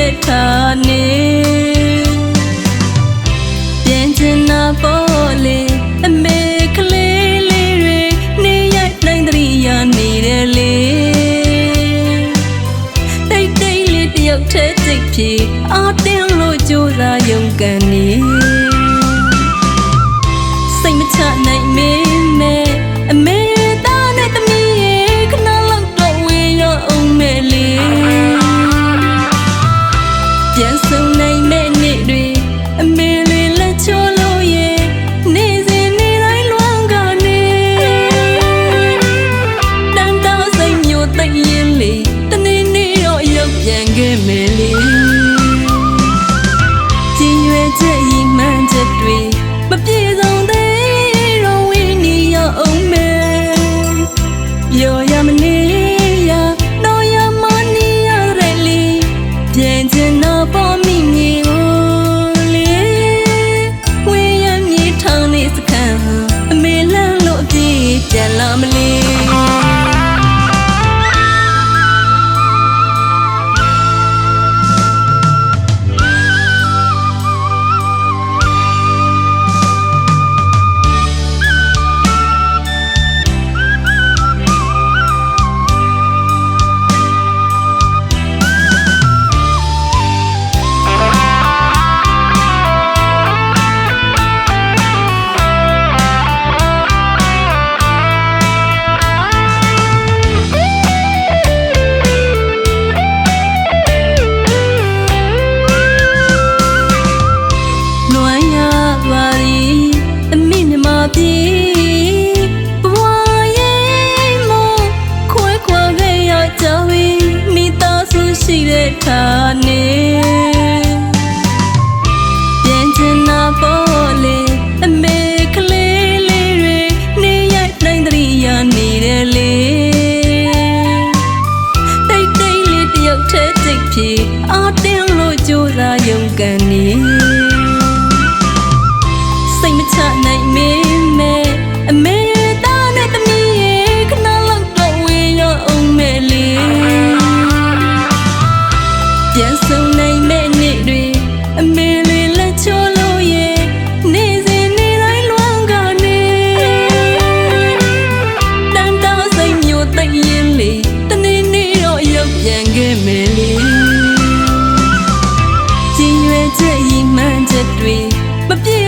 တဲ့ခါနေပြန်ချင်တာပေါ်လေအမေကလေးလေးတွေနေရိုက်တိုင်းတရိယာနေတယ်လေတိတ်တိတ်လေးတယောက်ထဲစိတ်ပြေအားတင်းလို့ကြိုးစားရုံကန်နေစိတ်မချနိုင်မင်းနဲ့အမေသားနဲ့သမီးရဲ့ခဏလောက်တော့ဝင်ရောအောင်မဲလေပြန်ဆုံနိုင်မဲ့နေ့တွေအမေလေးလက်ချိုးလို့ရဲ့နေစဉ်နေတိုင်းလွမ်းကနေတန်တောင်းစိတ်မျိုးသိရင်လေတနေ့နေ့တော့ရောက်ပြန်ခဲ့မယ်လေကြည်ရွယ်ချက်ရည်မှန်းချက်တွေမပြေဆုံးသေးတော့ဝင်းနေရအောင်မယ်ပြောရမနေရတော့ရမနေရတဲ့လေပြန်ချင်တော့ပေါ်မိနေကိုလေဝင်းရမြေထောင်နေစခန်းအမေလန်းလို့အပြေးပြန်လာမလဲရှိတဲ့ခါနေပြန်ချင်တာပေါ်လေအမေကလေးလေးတွေနေရိုက်တိုင်းတရိယာနေတယ်လေတိတ်တိတ်လေးတယောက်ထဲစိတ်ပြေအားတင်းလို့ကြိုးစားရုံကန်နေစိတ်မချနိုင်မင်းနဲ့အမေသားနဲ့သမီးရဲ့ခဏလောက်တော့ဝင်ရောအောင်မဲလေပြန်ဆုံနိုင်မဲ့နေ့တွေအမေလေးလက်ချိုးလို့ရဲ့နေစဉ်နေတိုင်းလွမ်းကနေတန်တောင်းစိတ်မျိုးသိရင်လေတနေ့နေ့တော့ရောက်ပြန်ခဲ့မယ်လေကြည်ရွယ်ချက်ရည်မှန်းချက်တွေမပြေ